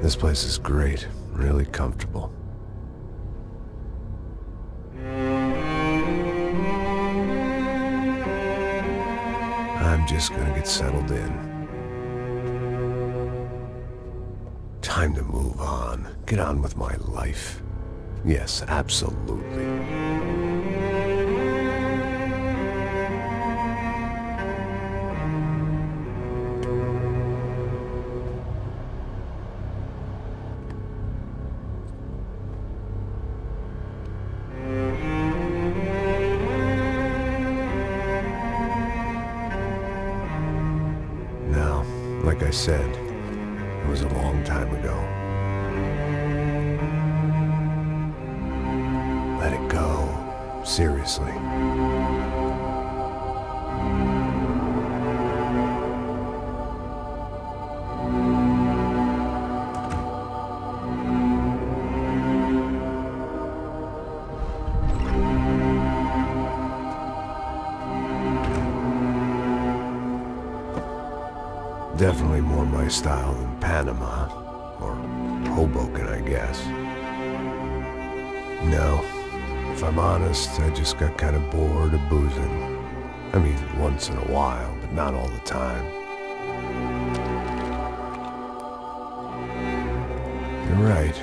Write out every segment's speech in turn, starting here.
This place is great, really comfortable. I'm just gonna get settled in. Time to move on. Get on with my life. Yes, absolutely. Now, like I said, it was a long time ago. Let it go. Seriously. Definitely more my style than Panama, or Hoboken, I guess. No, if I'm honest, I just got kind of bored of boozing. I mean, once in a while, but not all the time. You're right,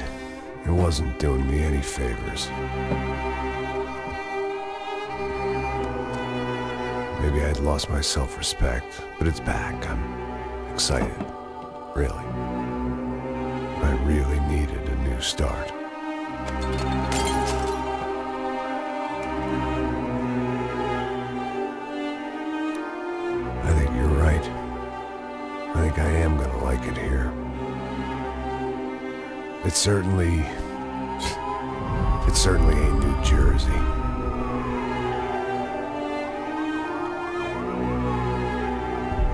it wasn't doing me any favors. Maybe I'd lost my self-respect, but it's back. I'm excited, really. I really needed a new start. I think you're right. I think I am gonna like it here. It certainly ain't New Jersey.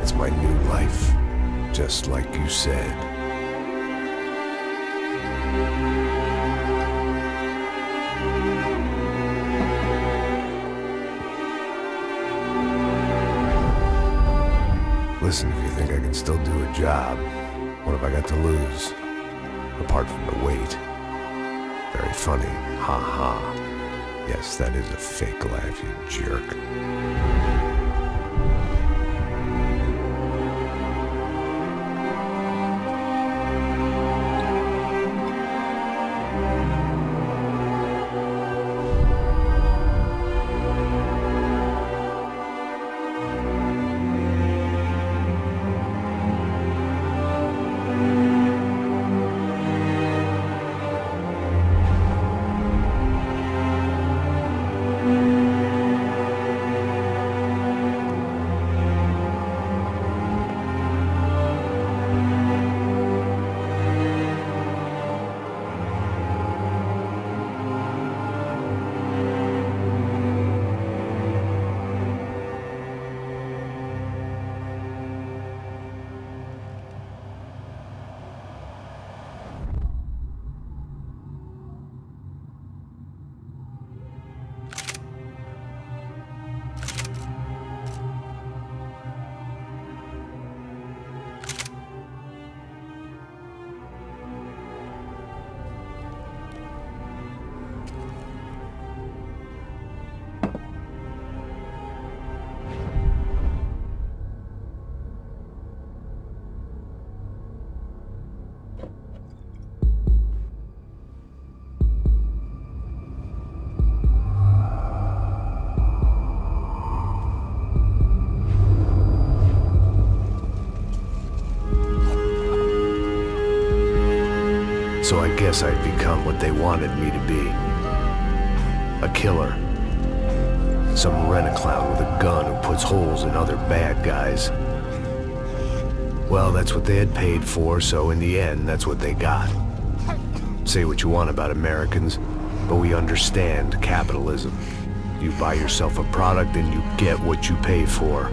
It's my new life. Just like you said. Listen, if you think I can still do a job, what have I got to lose? Apart from the weight. Very funny. Ha ha. Yes, that is a fake laugh, you jerk. So I guess I'd become what they wanted me to be. A killer. Some rent-a-clown with a gun who puts holes in other bad guys. Well, that's what they had paid for, so in the end, that's what they got. Say what you want about Americans, but we understand capitalism. You buy yourself a product and you get what you pay for.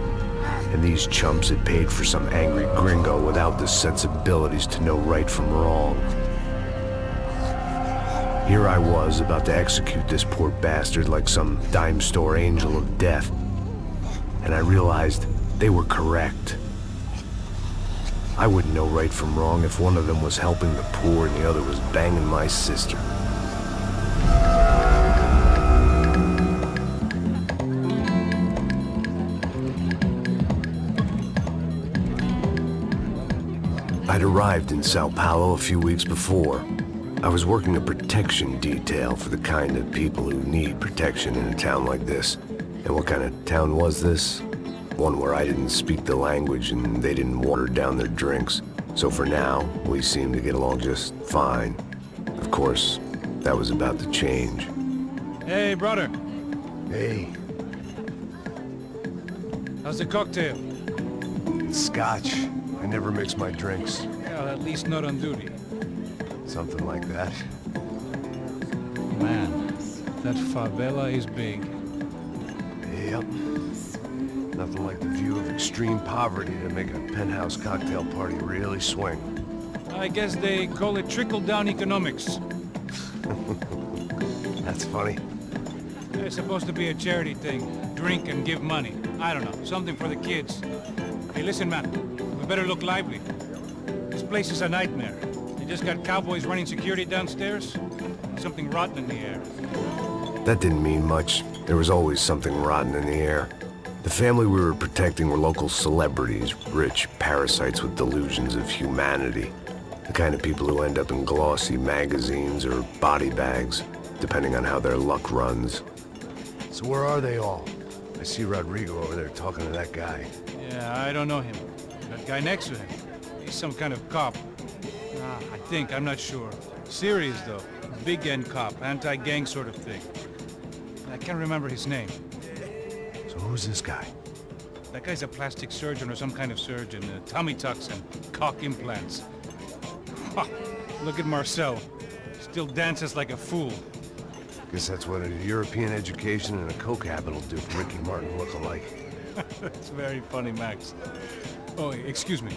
And these chumps had paid for some angry gringo without the sensibilities to know right from wrong. Here I was, about to execute this poor bastard like some dime store angel of death. And I realized they were correct. I wouldn't know right from wrong if one of them was helping the poor and the other was banging my sister. I'd arrived in Sao Paulo a few weeks before. I was working a protection detail for the kind of people who need protection in a town like this. And what kind of town was this? One where I didn't speak the language and they didn't water down their drinks. So for now, we seemed to get along just fine. Of course, that was about to change. Hey, brother. Hey. How's the cocktail? It's scotch. I never mix my drinks. Well, at least not on duty. Something like that. Man, that favela is big. Yep. Nothing like the view of extreme poverty to make a penthouse cocktail party really swing. I guess they call it trickle-down economics. That's funny. It's supposed to be a charity thing. Drink and give money. I don't know, something for the kids. Hey, listen, man. We better look lively. This place is a nightmare. They just got cowboys running security downstairs. Something rotten in the air. That didn't mean much. There was always something rotten in the air. The family we were protecting were local celebrities, rich parasites with delusions of humanity. The kind of people who end up in glossy magazines or body bags, depending on how their luck runs. So where are they all? I see Rodrigo over there talking to that guy. Yeah, I don't know him. That guy next to him. He's some kind of cop. I think, I'm not sure. Serious, though. Big end cop, anti-gang sort of thing. I can't remember his name. So who's this guy? That guy's a plastic surgeon or some kind of surgeon. Tummy tucks and cock implants. Ha! Look at Marcel. Still dances like a fool. Guess that's what a European education and a coke habit will do for Ricky Martin look-alike. That's very funny, Max. Oh, excuse me.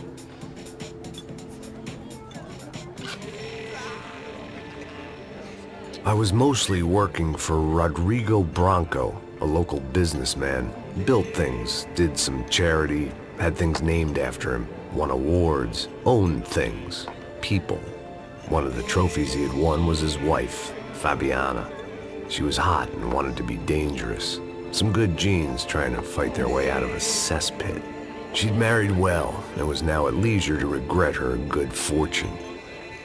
I was mostly working for Rodrigo Branco, a local businessman. Built things, did some charity, had things named after him, won awards, owned things, people. One of the trophies he had won was his wife, Fabiana. She was hot and wanted to be dangerous. Some good genes trying to fight their way out of a cesspit. She'd married well and was now at leisure to regret her good fortune.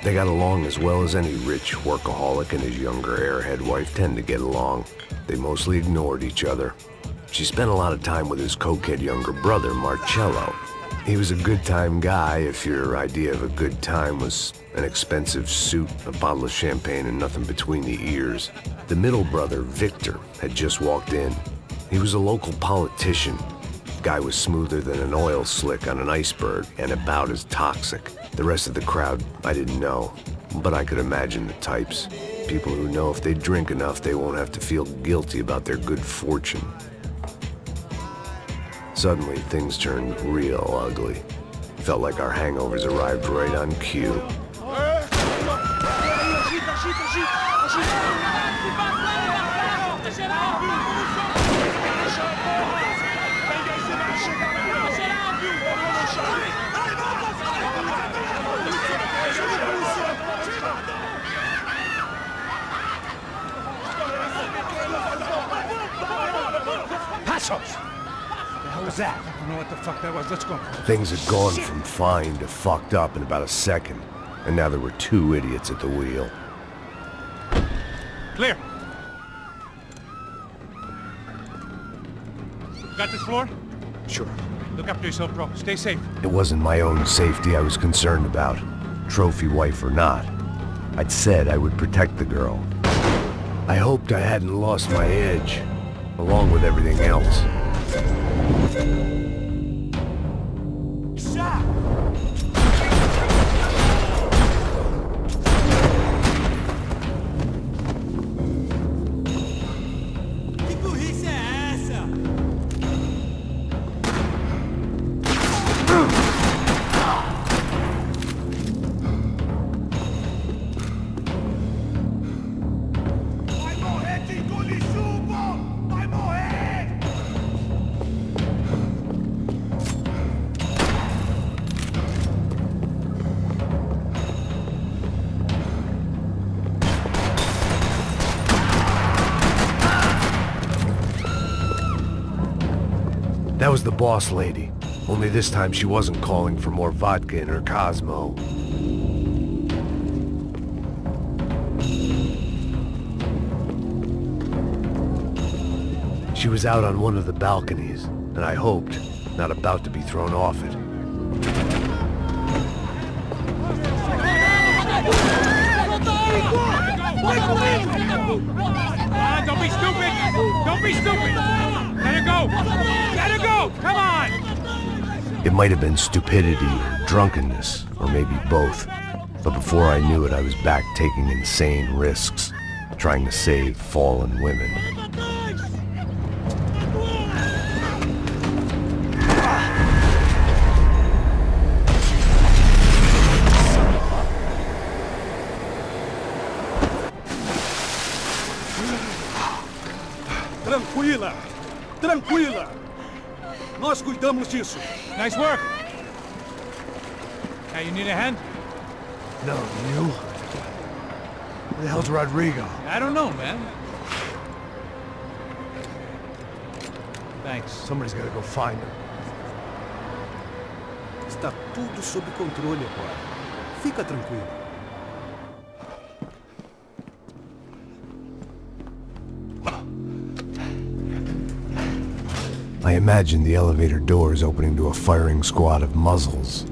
They got along as well as any rich workaholic and his younger airhead wife tend to get along. They mostly ignored each other. She spent a lot of time with his cokehead younger brother, Marcello. He was a good-time guy if your idea of a good time was an expensive suit, a bottle of champagne, and nothing between the ears. The middle brother, Victor, had just walked in. He was a local politician. Guy was smoother than an oil slick on an iceberg and about as toxic. The rest of the crowd, I didn't know, but I could imagine the types. People who know if they drink enough, they won't have to feel guilty about their good fortune. Suddenly, things turned real ugly. Felt like our hangovers arrived right on cue. Passos! The hell was that? I don't know what the fuck that was. Let's go. Things had gone from fine to fucked up in about a second, and now there were two idiots at the wheel. Clear. Got this floor? Sure. Look after yourself, bro. Stay safe. It wasn't my own safety I was concerned about, trophy wife or not. I'd said I would protect the girl. I hoped I hadn't lost my edge, along with everything else. That was the boss lady. Only this time she wasn't calling for more vodka in her Cosmo. She was out on one of the balconies, and I hoped, not about to be thrown off it. Don't be stupid! Don't be stupid! Let her go! Let her go! Come on! It might have been stupidity or drunkenness, or maybe both. But before I knew it, I was back taking insane risks, trying to save fallen women. Tranquila! Tranquila! Nós cuidamos disso. Nice work! Hey, you need a hand? No, you? Where the hell's Rodrigo? I don't know, man. Thanks. Somebody's gotta go find him. Está tudo sob controle agora. Fica tranquilo. I imagined the elevator doors opening to a firing squad of muzzles.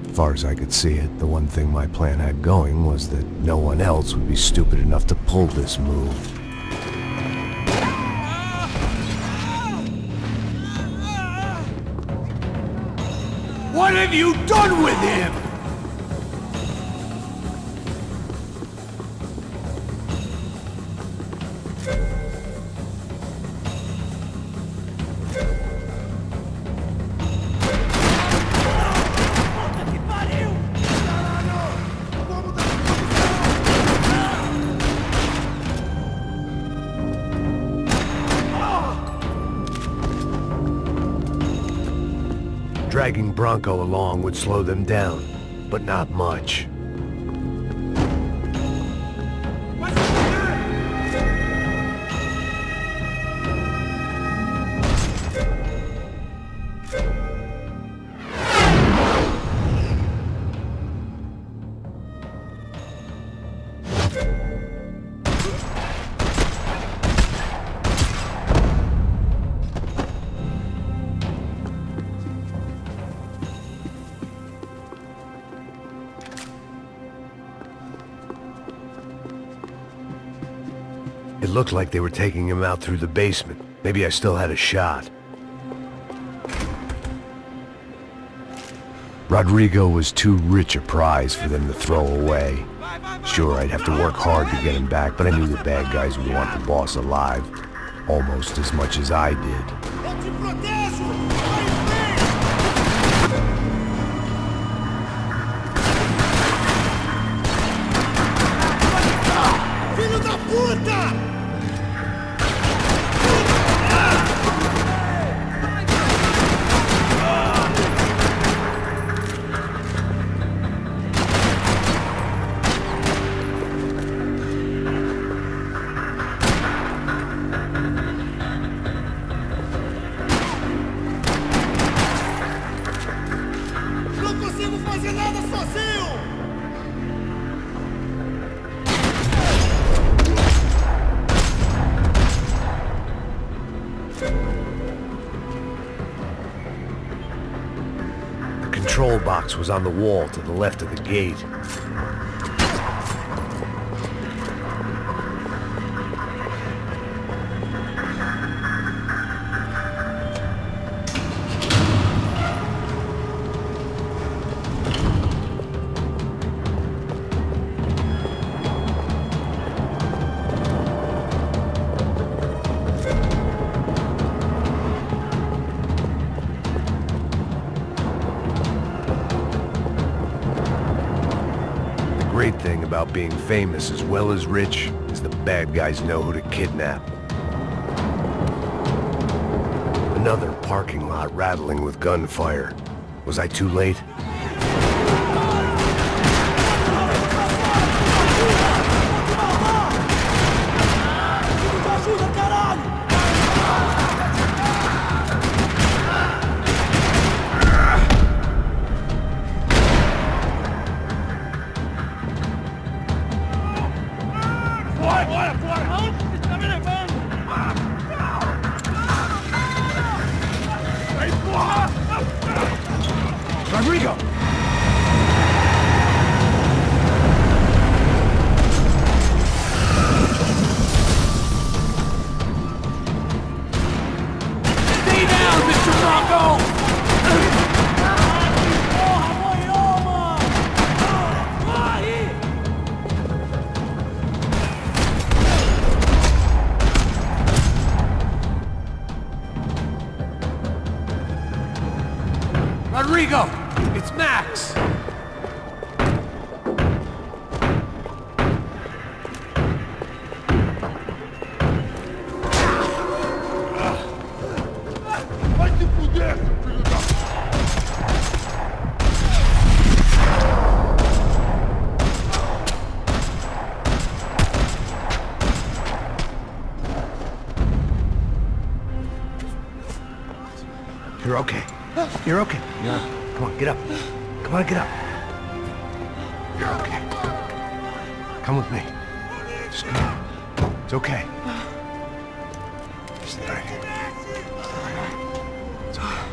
As far as I could see it, the one thing my plan had going was that no one else would be stupid enough to pull this move. What have you done with him? Dragging Bronco along would slow them down, but not much. It looked like they were taking him out through the basement. Maybe I still had a shot. Rodrigo was too rich a prize for them to throw away. Sure, I'd have to work hard to get him back, but I knew the bad guys would want the boss alive, almost as much as I did. The control box was on the wall to the left of the gate. The great thing about being famous as well as rich is the bad guys know who to kidnap. Another parking lot rattling with gunfire. Was I too late? Bora, bora, bora! Não, está me levando! Aí, porra! Rodrigo! Stay down, Mr. Bronco! Porra, apanhou, mano! Corre! Rodrigo! It's Max! Vai se fuder, filho da... You're okay. You're okay. Come on, get up. Come on, get up. You're okay. Come with me. Just come on. It's okay. Stay right here. It's okay.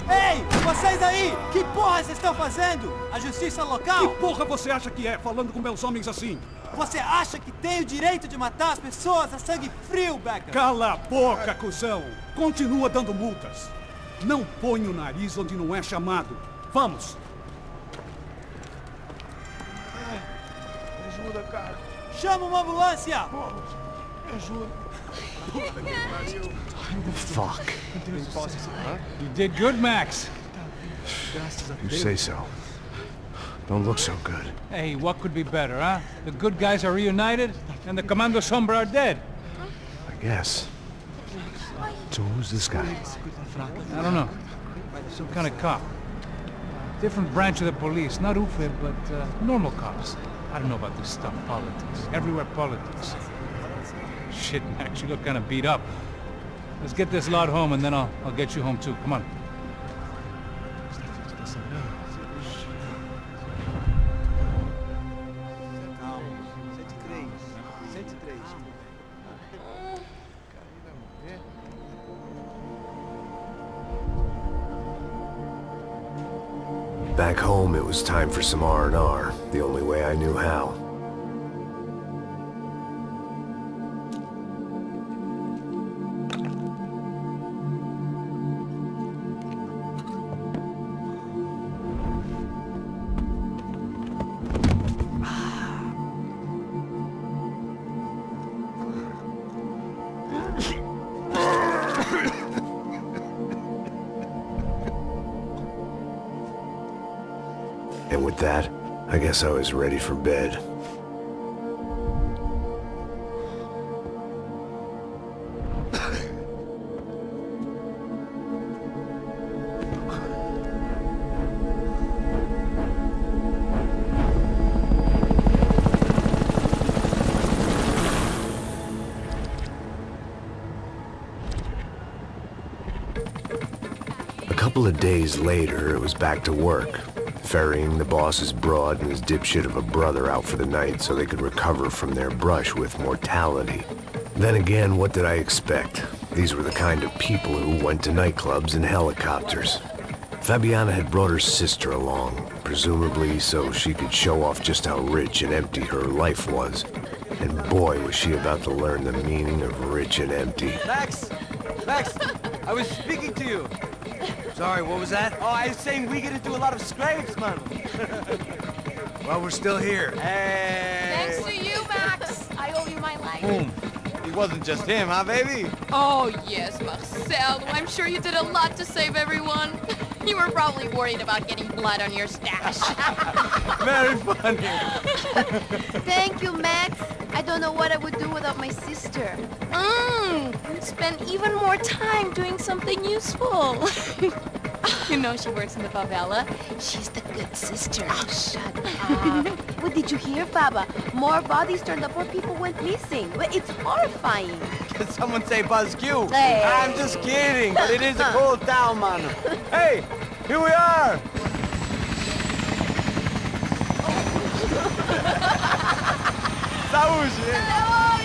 Ei, vocês aí! Que porra vocês estão fazendo? A justiça Que local? porra você acha que é, falando com meus homens assim? Você acha que tem o direito de matar as pessoas a sangue frio, Becker? Cala a boca, cuzão! Continua dando multas. Não põe o nariz onde não é chamado. Vamos! Ajuda, cara. Chama uma ambulância! Me ajuda. Fuck. You did good, Max. You say so. Don't look so good. Hey, what could be better, huh? The good guys are reunited, and the Commando Sombra are dead. I guess. So who's this guy? I don't know. Some kind of cop. Different branch of the police. Not UFE, but normal cops. I don't know about this stuff. Politics. Everywhere politics. Shit, Max, you look kind of beat up. Let's get this lot home, and then I'll get you home too. Come on. Back home, it was time for some R&R, the only way I knew how. And with that, I guess I was ready for bed. A couple of days later, it was back to work. Ferrying the boss's broad and his dipshit of a brother out for the night so they could recover from their brush with mortality. Then again, what did I expect? These were the kind of people who went to nightclubs in helicopters. Fabiana had brought her sister along, presumably so she could show off just how rich and empty her life was. And boy, was she about to learn the meaning of rich and empty. Max! Max! I was speaking to you! Sorry, what was that? Oh, I was saying we get to do a lot of scrapes, man! Well, we're still here. Hey! Thanks to you, Max. I owe you my life. Boom. It wasn't just him, huh, baby? Oh, yes, Marcel. I'm sure you did a lot to save everyone. You were probably worried about getting blood on your stash. Very funny! Thank you, Max. I don't know what I would do without my sister. Spend even more time doing something useful. You know she works in the favela. She's the good sister. Oh, shut up. What did you hear, Baba? More bodies turned up where people went missing. It's horrifying. Did someone say Buzz Q? Hey. I'm just kidding, but it is a cool town, man. Hey, here we are! Saúde!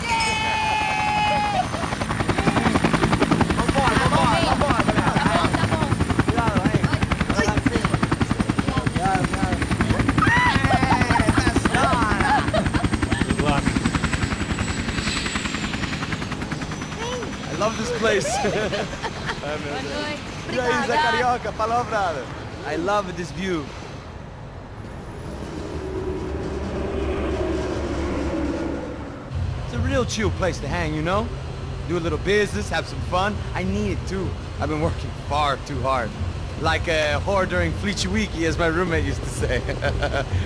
love this place. Isla Carioca, palavra. I love this view. It's a real chill place to hang, you know? Do a little business, have some fun. I need it too. I've been working far too hard. Like a whore during Fleechy Weeky, as my roommate used to say.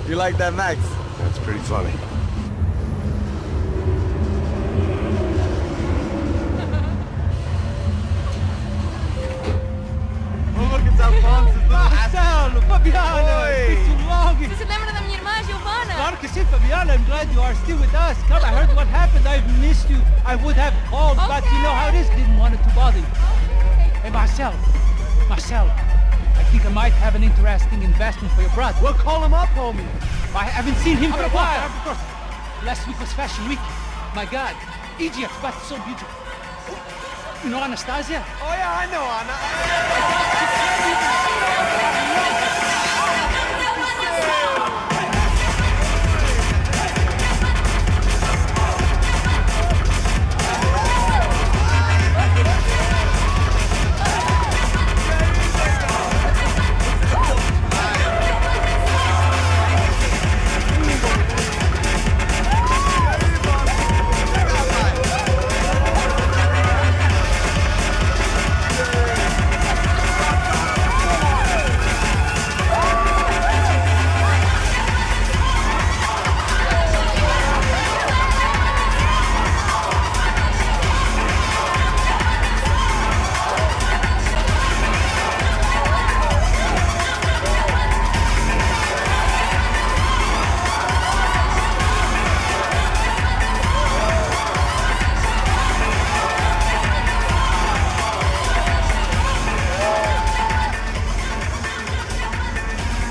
You like that, Max? That's pretty funny. Oh, look, it's Alfonso's little Marcelo, Fabiana, Oi. it's been too long. Você se lembra da minha irmã, Giovanna? Claro que sim, Fabiana. I'm glad you are still with us. Come, I heard what happened. I've missed you. I would have called, but you know how it is. Didn't want it to bother you. Hey, Marcelo, I think I might have an interesting investment for your brother. Well, call him up, homie. I haven't seen him for a while. Of course. Last week was Fashion Week. My God, Egypt, but so beautiful. You know Anastasia? Oh, yeah, I know, Anna.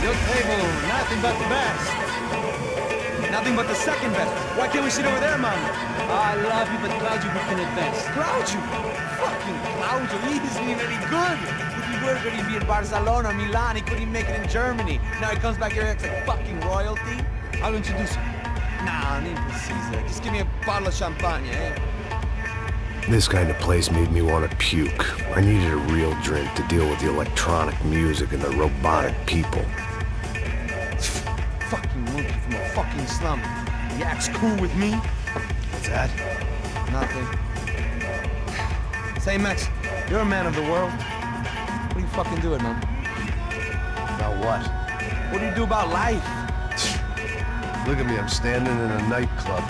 Your table, nothing but the best. Nothing but the second best. Why can't we sit over there, man? I love you, but Claudio booking it best. Claudio! Fucking Claudio, he isn't even any good. If he were good, he'd be in Barcelona, Milan, he couldn't even make it in Germany. Now he comes back here, acts like fucking royalty. I'll introduce you. Nah, need precisa. Just give me a bottle of champagne, eh? This kind of place made me want to puke. I needed a real drink to deal with the electronic music and the robotic people. Fucking monkey from a fucking slum. He acts cool with me. What's that? Nothing. Say, Max, you're a man of the world. What do you fucking do it, man? About what? What do you do about life? Look at me, I'm standing in a nightclub,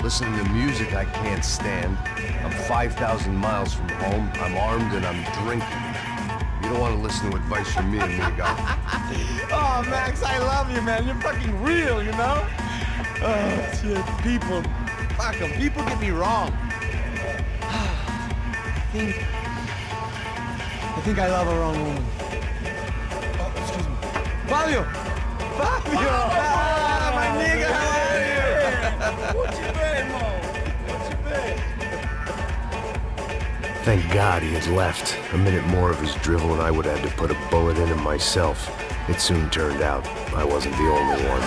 listening to music I can't stand. I'm 5,000 miles from home, I'm armed and I'm drinking. You don't want to listen to advice from me, amigo. Oh, Max, I love you, man. You're fucking real, you know? Oh, shit. People. Fuck 'em. People get me wrong. I think I love a wrong woman. Oh, excuse me. Fabio! Fabio! Ah, my nigga, how are you? What you been, Mo? What you been? Thank God he had left. A minute more of his drivel and I would have had to put a bullet in him myself. It soon turned out I wasn't the only one.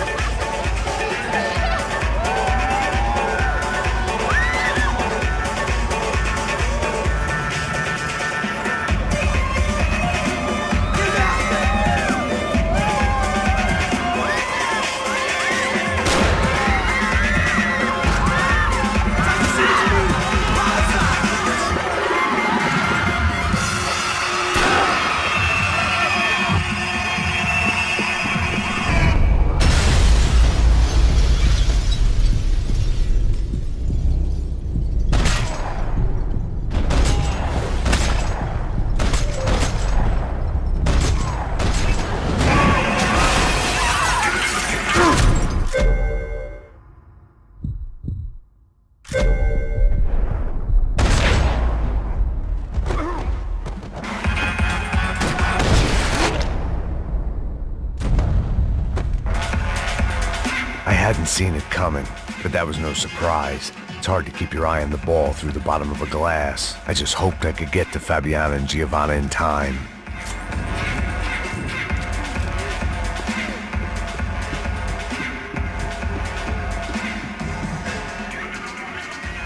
I hadn't seen it coming, but that was no surprise. It's hard to keep your eye on the ball through the bottom of a glass. I just hoped I could get to Fabiana and Giovanna in time.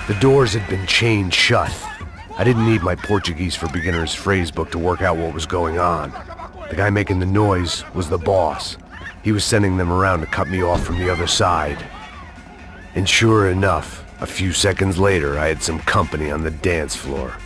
The doors had been chained shut. I didn't need my Portuguese for Beginners phrase book to work out what was going on. The guy making the noise was the boss. He was sending them around to cut me off from the other side. And sure enough, a few seconds later, I had some company on the dance floor.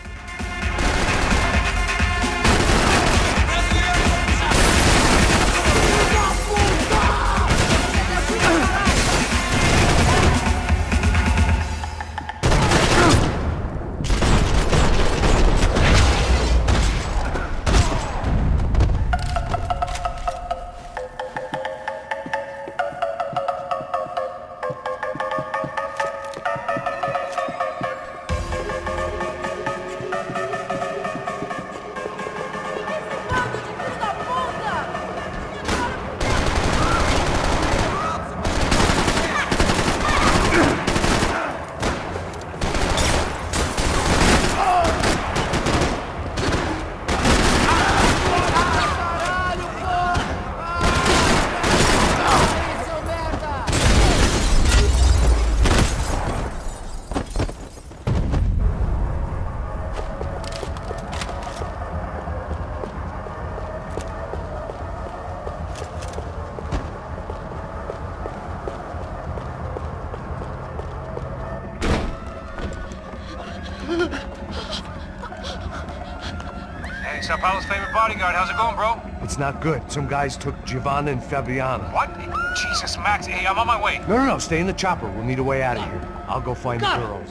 Hey, Sao Paulo's favorite bodyguard. How's it going, bro? It's not good. Some guys took Giovanna and Fabiana. What? Jesus, Max. Hey, I'm on my way. No, stay in the chopper. We'll need a way out of here. I'll go find the girls.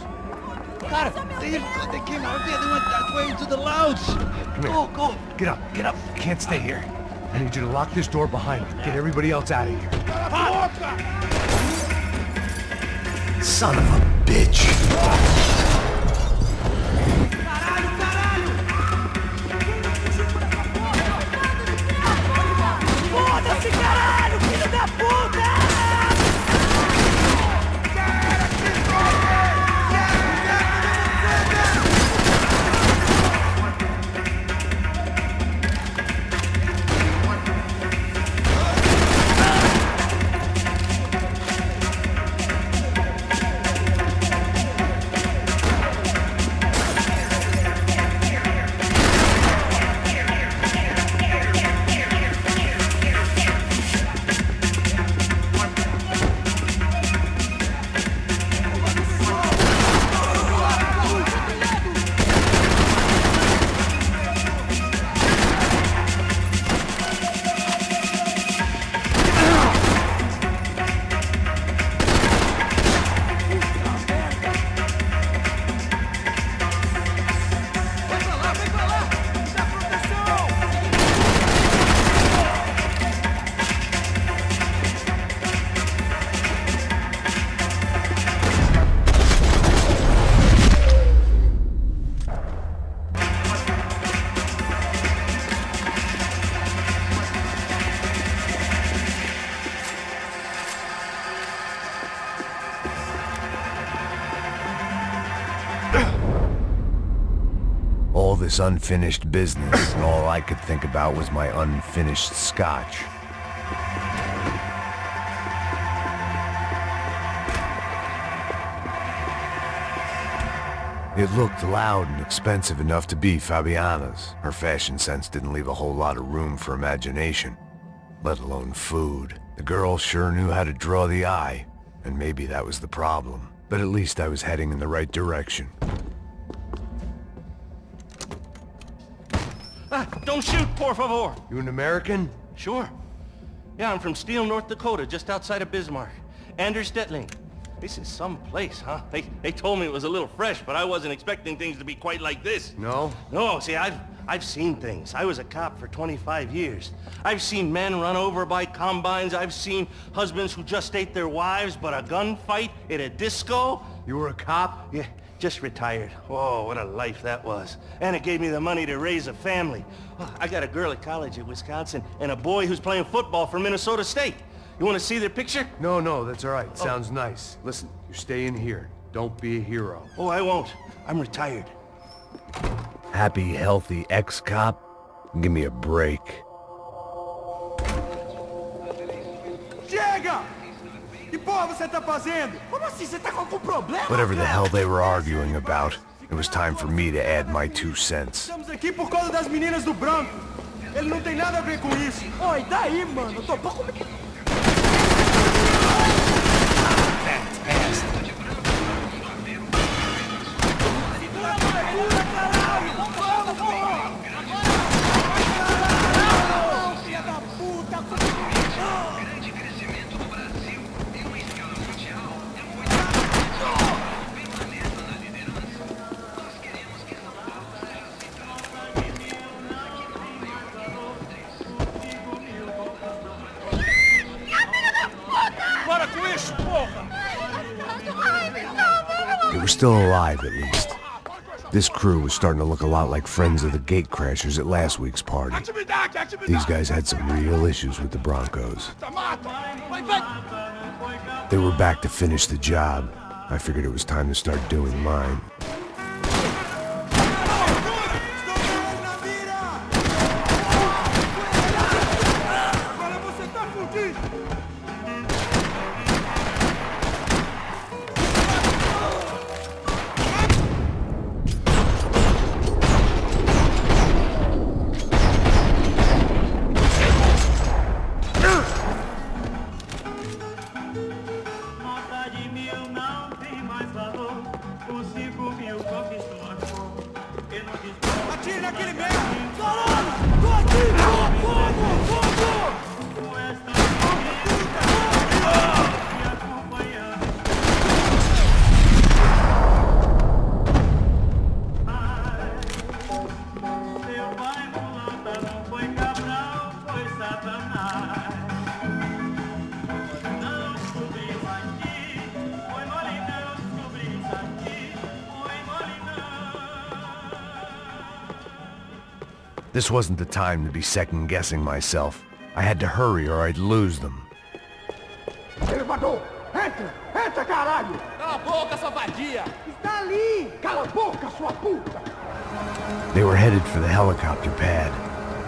Got him. They came out there. They went that way into the lounge. Come here. Go. Get up. Can't stay here. I need you to lock this door behind me. Get everybody else out of here. Son of a bitch. Foda-se, caralho! Filho da puta! All this unfinished business, and all I could think about was my unfinished scotch. It looked loud and expensive enough to be Fabiana's. Her fashion sense didn't leave a whole lot of room for imagination, let alone food. The girl sure knew how to draw the eye, and maybe that was the problem. But at least I was heading in the right direction. Don't shoot, por favor. You an American? Sure. Yeah, I'm from Steele, North Dakota, just outside of Bismarck. Anders Stetling. This is some place, huh? They told me it was a little fresh, but I wasn't expecting things to be quite like this. No? No, see, I've seen things. I was a cop for 25 years. I've seen men run over by combines. I've seen husbands who just ate their wives, but a gunfight at a disco. You were a cop? Yeah, just retired. Oh, what a life that was. And it gave me the money to raise a family. Oh, I got a girl at college at Wisconsin and a boy who's playing football for Minnesota State. You want to see their picture? No, that's all right. Sounds nice. Listen, you're staying here. Don't be a hero. Oh, I won't. I'm retired. Happy, healthy ex-cop? Give me a break. Chega! Que porra você tá fazendo? Como assim? Você tá com algum problema? Whatever the hell they were arguing about. It was time for me to add my 2 cents. Estamos aqui por causa das meninas do branco. Ele não tem nada a ver com isso. Oi, daí, mano? Eu tô pouco... They were still alive, at least. This crew was starting to look a lot like friends of the gatecrashers at last week's party. These guys had some real issues with the Broncos. They were back to finish the job. I figured it was time to start doing mine. Atire naquele merda! Caralho! Tô aqui! Fogo! Fogo! This wasn't the time to be second-guessing myself. I had to hurry or I'd lose them. Elevador! Entra! Entra, caralho! Cala a boca, sua vadia! Está ali! Cala a boca, sua puta! They were headed for the helicopter pad.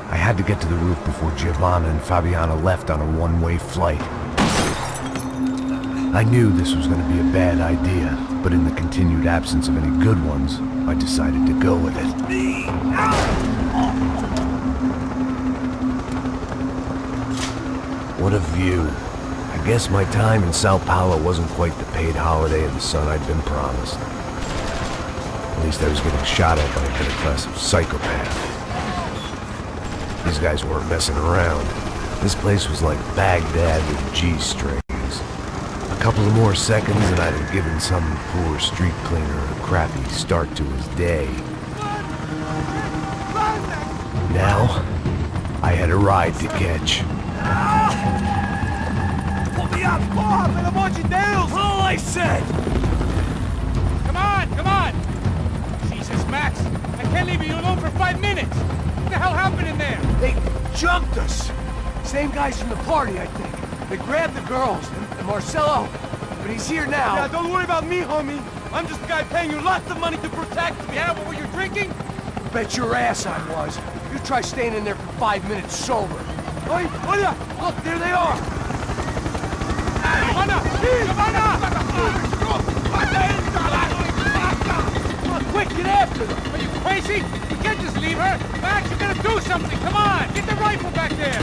I had to get to the roof before Giovanna and Fabiana left on a one-way flight. I knew this was going to be a bad idea, but in the continued absence of any good ones, I decided to go with it. What a view. I guess my time in Sao Paulo wasn't quite the paid holiday in the sun I'd been promised. At least I was getting shot at by a middle-class psychopath. These guys weren't messing around. This place was like Baghdad with G-strings. A couple of more seconds and I'd have given some poor street cleaner a crappy start to his day. Now, I had a ride to catch. Pull me up! Porra, pelo amor de Deus! All I said! Come on, come on! Jesus, Max, I can't leave you alone for 5 minutes! What the hell happened in there? They jumped us! Same guys from the party, I think. They grabbed the girls, and Marcelo, but he's here now. Yeah, don't worry about me, homie. I'm just the guy paying you lots of money to protect me. Yeah, but were you drinking? Bet your ass I was. You try staying in there for 5 minutes sober. Oi, olha! Look, there they are! Giovanna! Giovanna! Come on, quick, get after them! Are you crazy? You can't just leave her! Max, you gotta do something! Come on! Get the rifle back there!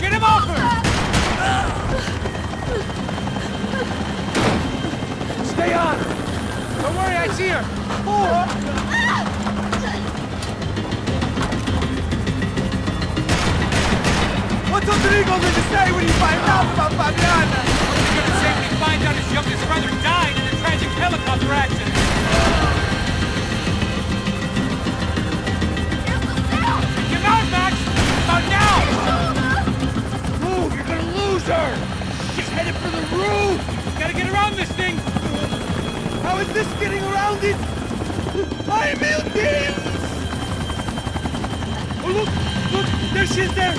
Get him off her! Stay on! Don't worry, I see her! What's Rodrigo going to say when he finds out about Fabiana? He's gonna say when he finds out his youngest brother died in a tragic helicopter accident! Get out, Max! About now! Move! You're gonna lose her! She's headed for the roof! Gotta get around this thing! How is this getting around it? Ay, meu Deus! Oh, look! Look! There she is there!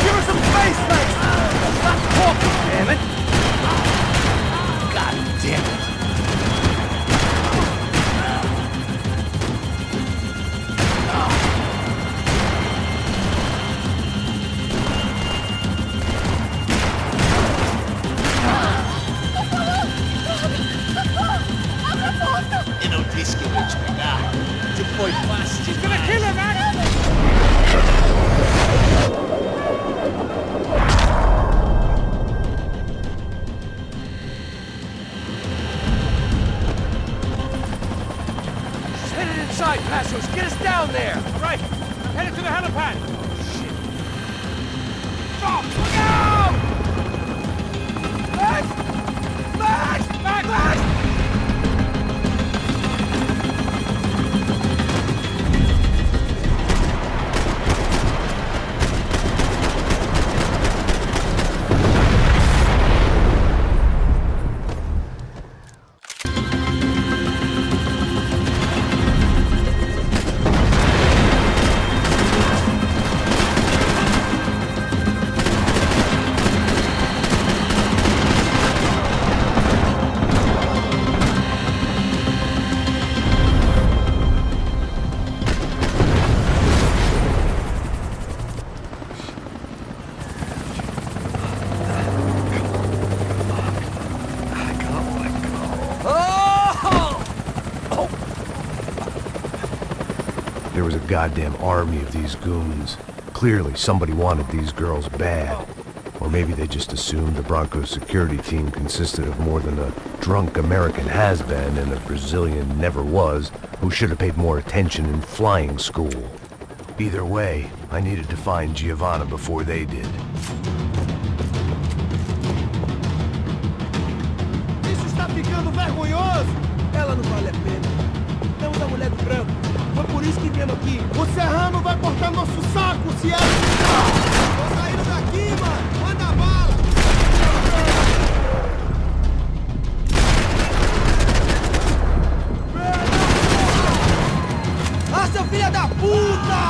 Give her some space, Max! Stop talking, damn it! God damn it! Eu não disse que eu ia te pegar. Tu foi fácil He's gonna kill her, Max! She's headed inside, Passos! Get us down there! Right, I'm headed to the helipad! Stop! Look out! Max! Max! Max! Max! There was a goddamn army of these goons. Clearly, somebody wanted these girls bad. Or maybe they just assumed the Broncos security team consisted of more than a drunk American has-been and a Brazilian never was who should have paid more attention in flying school. Either way, I needed to find Giovanna before they did. Isso está ficando vergonhoso! Ela não vale a pena. Temos a mulher do branco. Foi por isso que viemos aqui. O Serrano vai cortar nosso saco se ela... Tô saindo daqui, mano! Manda bala! Ah, seu filho da puta!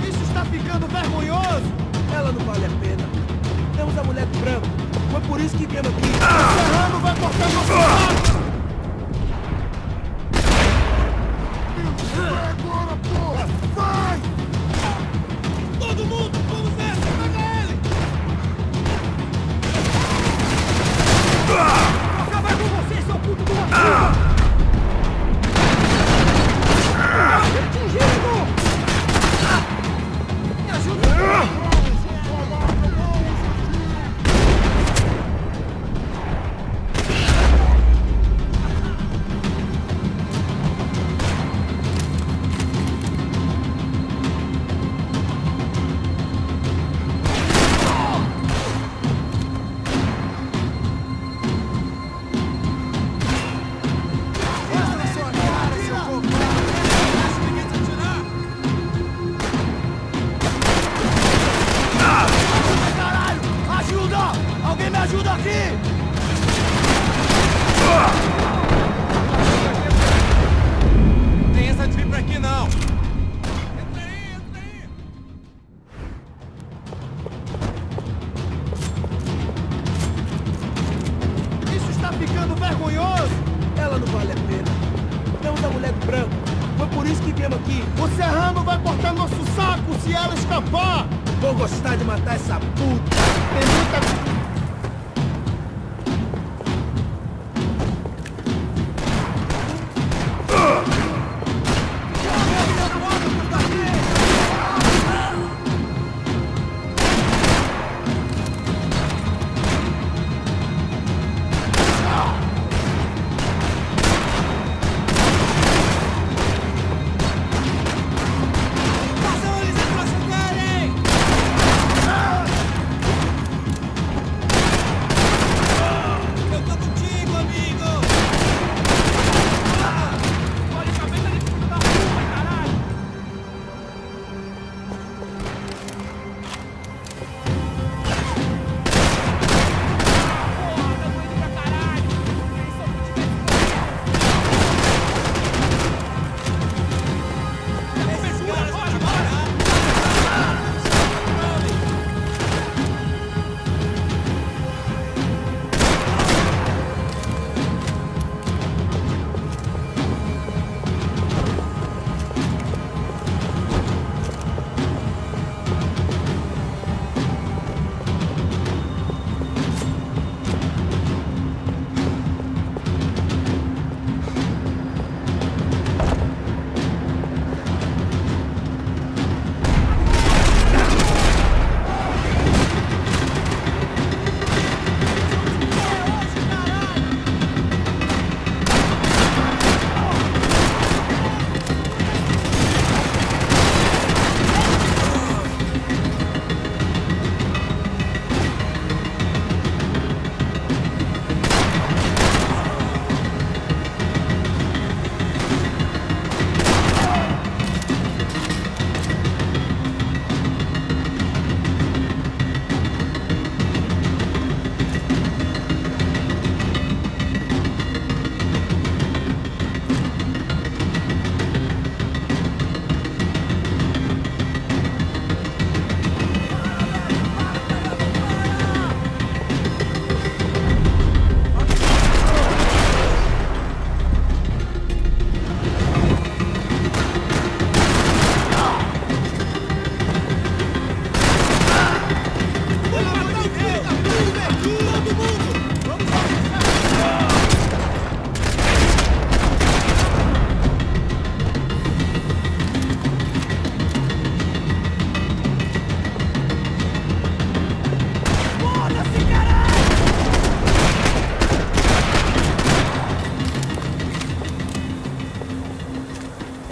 Isso está ficando vergonhoso! Ela não vale a pena. Temos a mulher do branco. Foi por isso que viemos aqui. O Serrano vai cortar nosso saco! Agora, porra! Vai! Todo mundo, vamos nessa! Pega ele! Vou acabar com você, seu puto do uma atingido! Me ajuda! Você Ramo vai cortar nosso saco se ela escapar! Vou gostar de matar essa puta! Tem muita...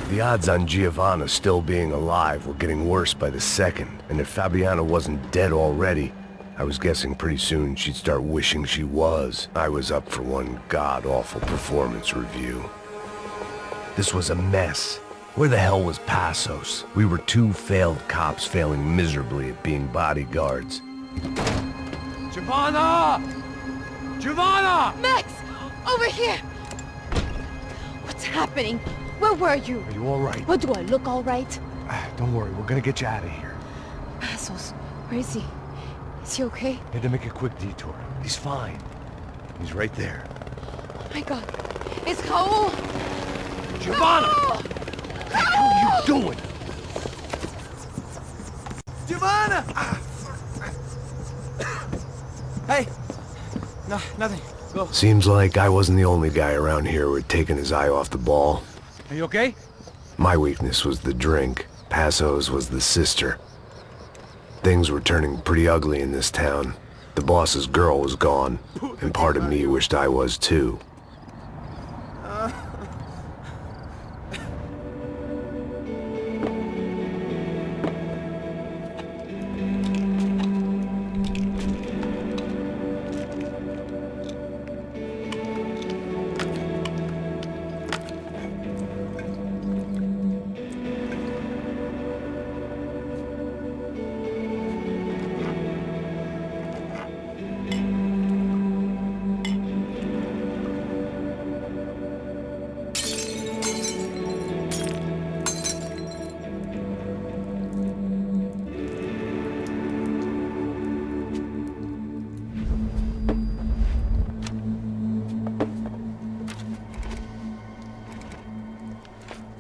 The odds on Giovanna still being alive were getting worse by the second, and if Fabiana wasn't dead already, I was guessing pretty soon she'd start wishing she was. I was up for one god-awful performance review. This was a mess. Where the hell was Passos? We were two failed cops failing miserably at being bodyguards. Giovanna! Giovanna! Max! Over here! What's happening? Where were you? Are you all right? What, do I look all right? Don't worry, we're gonna get you out of here. Passos, where is he? Is he okay? Had to make a quick detour. He's fine. He's right there. Oh my god. It's Raul! Giovanna! Raul! What the hell are you doing? Giovanna! Hey! No, nothing. Go. Seems like I wasn't the only guy around here who had taken his eye off the ball. Are you okay? My weakness was the drink. Passos was the sister. Things were turning pretty ugly in this town. The boss's girl was gone, and part of me wished I was too.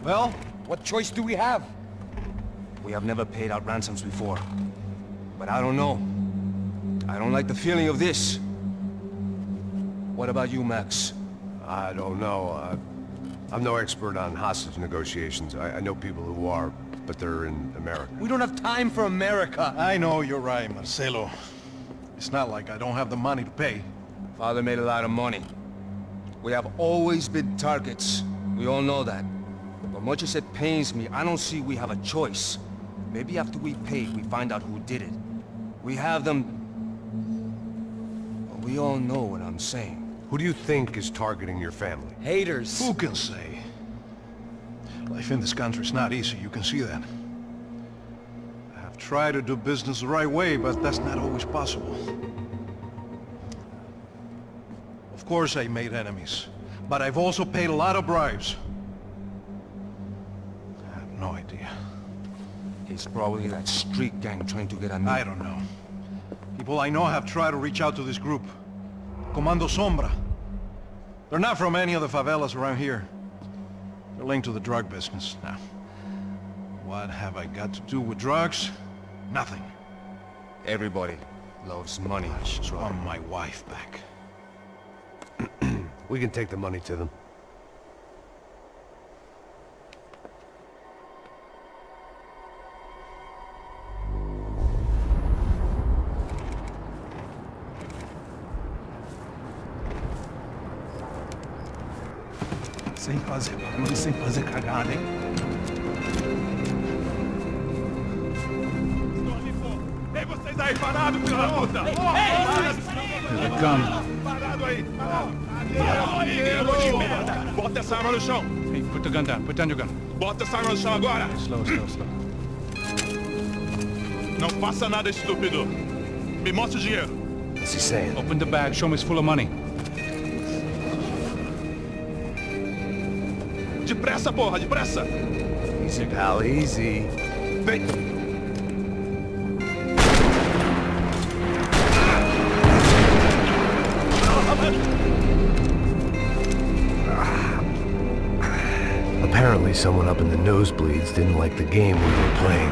Well, what choice do we have? We have never paid out ransoms before. But I don't know. I don't like the feeling of this. What about you, Max? I don't know. I'm no expert on hostage negotiations. I know people who are, but they're in America. We don't have time for America. I know you're right, Marcelo. It's not like I don't have the money to pay. Father made a lot of money. We have always been targets. We all know that. But much as it pains me, I don't see we have a choice. Maybe after we pay, we find out who did it. We have them... But we all know what I'm saying. Who do you think is targeting your family? Haters. Who can say? Life in this country is not easy, you can see that. I have tried to do business the right way, but that's not always possible. Of course I made enemies, but I've also paid a lot of bribes. I have no idea. It's probably that street gang trying to get at me. I don't know. People I know have tried to reach out to this group. Comando Sombra. They're not from any of the favelas around here. They're linked to the drug business. Now, what have I got to do with drugs? Nothing. Everybody loves money. I just want my wife back. We can take the money to them. Sem fazer cagada, hein? Ei, vocês aí parados, filho da puta! Here they come. Parado aí! Bota essa arma no chão! Hey, put the gun down. Put down your gun. Bota essa arma no chão agora! Slow, slow, slow. Não faça nada, estúpido! Me mostra o dinheiro! What's he saying? Open the bag. Show me it's full of money. Depressa, porra! Depressa! Easy, pal, easy. Vem! Apparently someone up in the nosebleeds didn't like the game we were playing.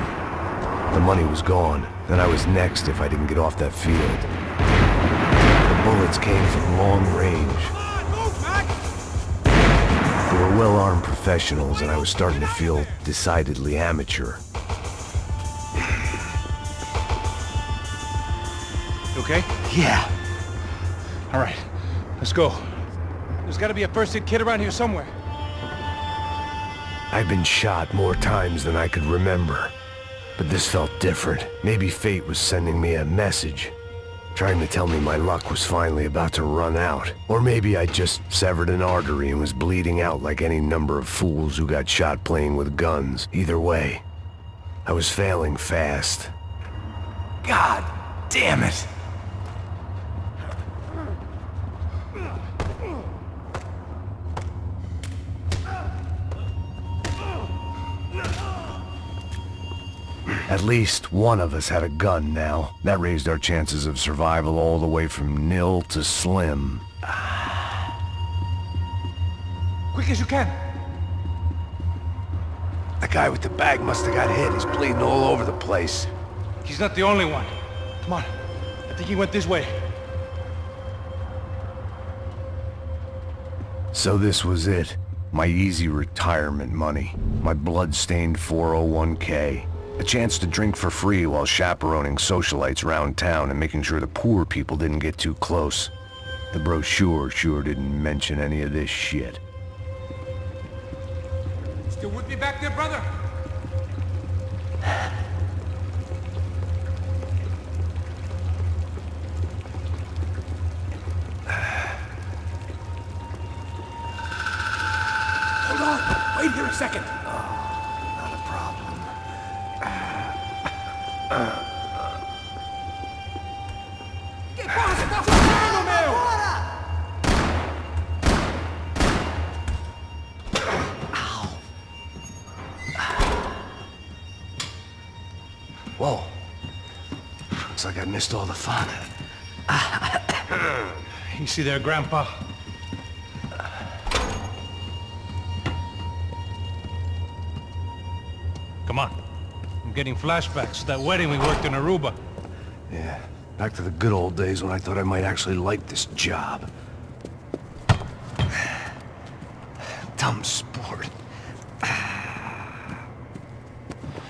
The money was gone, and I was next if I didn't get off that field. The bullets came from long range. They were well-armed professionals, and I was starting to feel decidedly amateur. You okay? Yeah. All right. Let's go. There's got to be a first-aid kit around here somewhere. I'd been shot more times than I could remember. But this felt different. Maybe fate was sending me a message, trying to tell me my luck was finally about to run out. Or maybe I just severed an artery and was bleeding out like any number of fools who got shot playing with guns. Either way, I was failing fast. God damn it! At least one of us had a gun now. That raised our chances of survival all the way from nil to slim. Quick as you can. The guy with the bag must have got hit. He's bleeding all over the place. He's not the only one. Come on. I think he went this way. So this was it. My easy retirement money. My blood-stained 401k. A chance to drink for free while chaperoning socialites around town and making sure the poor people didn't get too close. The brochure sure didn't mention any of this shit. Still with me back there, brother? Hold on! Wait here a second! Not a problem. Que porra você tá fazendo, meu? Whoa. Looks like I missed all the fun. You see there, Grandpa? Come on. I'm getting flashbacks to that wedding we worked in Aruba. Yeah, back to the good old days when I thought I might actually like this job. Dumb sport.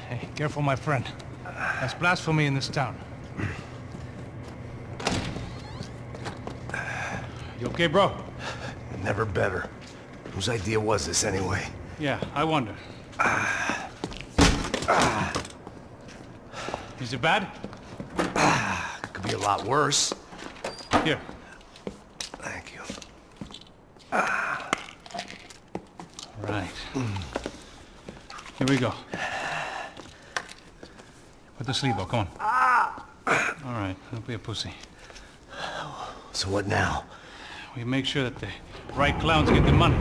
Hey, careful, my friend. That's blasphemy in this town. You okay, bro? Never better. Whose idea was this anyway? Yeah, I wonder. Is it bad? Could be a lot worse. Here. Thank you. Right. Here we go. Put the sleeve on, come on. All right, don't be a pussy. So what now? We make sure that the right clowns get the money.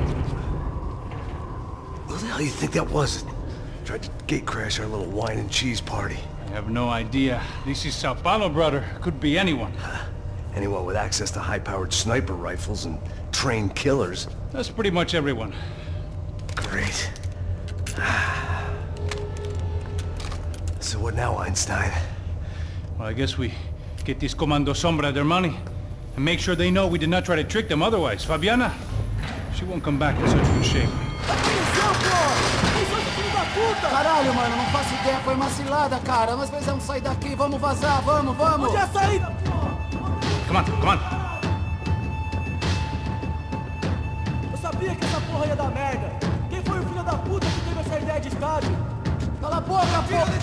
Who the hell do you think that was? Tried to gate crash our little wine and cheese party. I have no idea. This is Sao Paulo, brother. Could be anyone. Anyone with access to high-powered sniper rifles and trained killers. That's pretty much everyone. Great. So what now, Einstein? Well, I guess we get these Comando Sombra their money and make sure they know we did not try to trick them otherwise. Fabiana, she won't come back in such good shape. Caralho, mano, não faço ideia, foi uma cilada, cara. Nós precisamos sair daqui, vamos vazar, vamos! Onde é a saída, Come on, come on. Eu sabia que essa porra ia dar merda. Quem foi o filho da puta que teve essa ideia de estádio? Cala a boca, porra!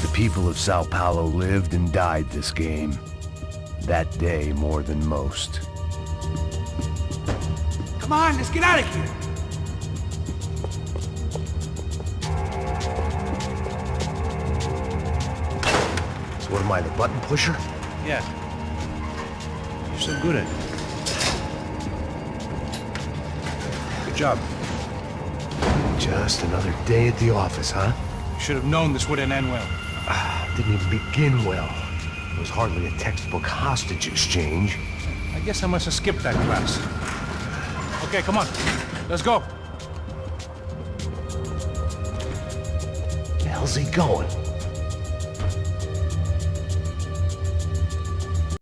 The people of Sao Paulo lived and died this game. That day more than most. Come on, let's get out of here. So what am I, the button pusher? Yeah. You're so good at it. Good job. Just another day at the office, huh? Should have known this wouldn't end well. Didn't even begin well. It was hardly a textbook hostage exchange. I guess I must have skipped that class. Okay, come on. Let's go. The hell's he going?